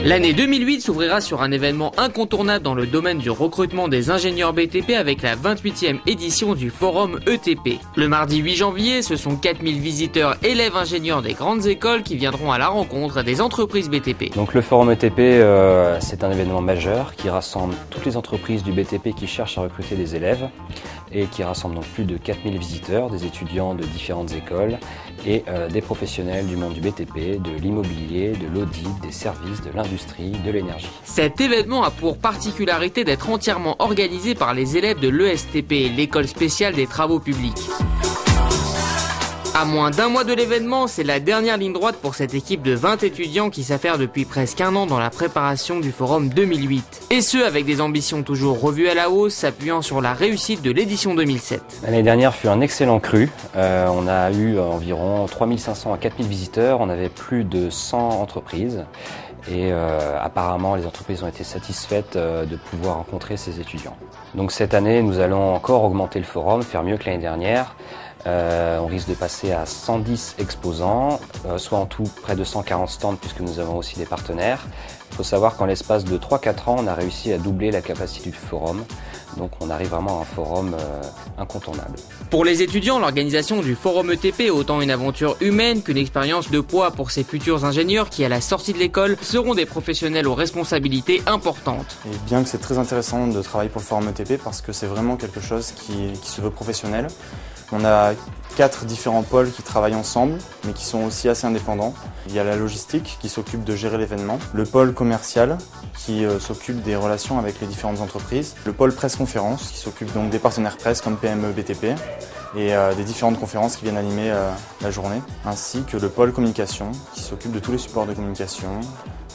L'année 2008 s'ouvrira sur un événement incontournable dans le domaine du recrutement des ingénieurs BTP avec la 28e édition du Forum ETP. Le mardi 8 janvier, ce sont 4000 visiteurs, élèves ingénieurs des grandes écoles qui viendront à la rencontre des entreprises BTP. Donc le Forum ETP, c'est un événement majeur qui rassemble toutes les entreprises du BTP qui cherchent à recruter des élèves et qui rassemble donc plus de 4000 visiteurs, des étudiants de différentes écoles et des professionnels du monde du BTP, de l'immobilier, de l'audit, des services, de l'industrie, de l'énergie. Cet événement a pour particularité d'être entièrement organisé par les élèves de l'ESTP, l'école spéciale des travaux publics. À moins d'un mois de l'événement, c'est la dernière ligne droite pour cette équipe de 20 étudiants qui s'affairent depuis presque un an dans la préparation du Forum 2008. Et ce, avec des ambitions toujours revues à la hausse, s'appuyant sur la réussite de l'édition 2007. L'année dernière fut un excellent cru. On a eu environ 3500 à 4000 visiteurs, on avait plus de 100 entreprises. Et apparemment, les entreprises ont été satisfaites de pouvoir rencontrer ces étudiants. Donc cette année, nous allons encore augmenter le forum, faire mieux que l'année dernière. On risque de passer à 110 exposants, soit en tout près de 140 stands puisque nous avons aussi des partenaires. Il faut savoir qu'en l'espace de 3-4 ans, on a réussi à doubler la capacité du forum. Donc on arrive vraiment à un forum incontournable. Pour les étudiants, l'organisation du Forum ETP est autant une aventure humaine qu'une expérience de poids pour ces futurs ingénieurs qui, à la sortie de l'école, seront des professionnels aux responsabilités importantes. Et bien que c'est très intéressant de travailler pour le Forum ETP parce que c'est vraiment quelque chose qui se veut professionnel. On a 4 différents pôles qui travaillent ensemble, mais qui sont aussi assez indépendants. Il y a la logistique qui s'occupe de gérer l'événement, le pôle commercial qui s'occupe des relations avec les différentes entreprises, le pôle presse-conférence qui s'occupe donc des partenaires presse comme PME, BTP et des différentes conférences qui viennent animer la journée, ainsi que le pôle communication qui s'occupe de tous les supports de communication,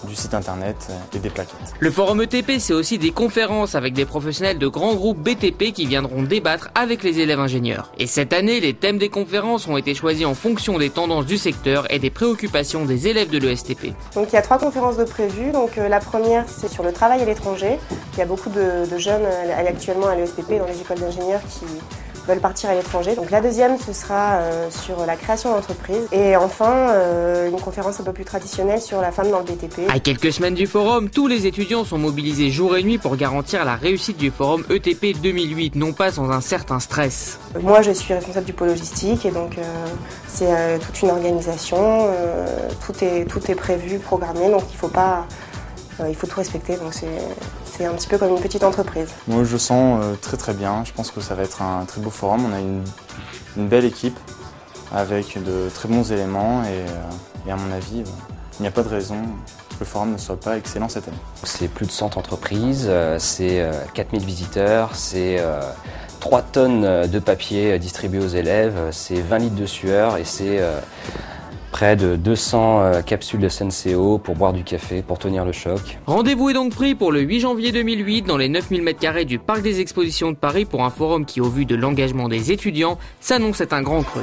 du site internet et des plaquettes. Le Forum ETP, c'est aussi des conférences avec des professionnels de grands groupes BTP qui viendront débattre avec les élèves ingénieurs. Et cette année, les thèmes des conférences ont été choisis en fonction des tendances du secteur et des préoccupations des élèves de l'ESTP. Donc il y a 3 conférences de prévues. Donc la première, c'est sur le travail à l'étranger. Il y a beaucoup de jeunes actuellement à l'ESTP dans les écoles d'ingénieurs qui veulent partir à l'étranger. Donc la deuxième, ce sera sur la création d'entreprise. Et enfin, une conférence un peu plus traditionnelle sur la femme dans le BTP. À quelques semaines du forum, tous les étudiants sont mobilisés jour et nuit pour garantir la réussite du Forum ETP 2008, non pas sans un certain stress. Moi, je suis responsable du pôle logistique et donc c'est toute une organisation. Tout est prévu, programmé, donc il faut tout respecter. Donc c'est un petit peu comme une petite entreprise. Moi, je sens très bien. Je pense que ça va être un très beau forum. On a une belle équipe avec de très bons éléments et à mon avis, il n'y a pas de raison que le forum ne soit pas excellent cette année. C'est plus de 100 entreprises, c'est 4000 visiteurs, c'est 3 tonnes de papier distribués aux élèves, c'est 20 litres de sueur et c'est près de 200 capsules de Senseo pour boire du café, pour tenir le choc. Rendez-vous est donc pris pour le 8 janvier 2008 dans les 9000 m² du Parc des Expositions de Paris pour un forum qui, au vu de l'engagement des étudiants, s'annonce être un grand cru.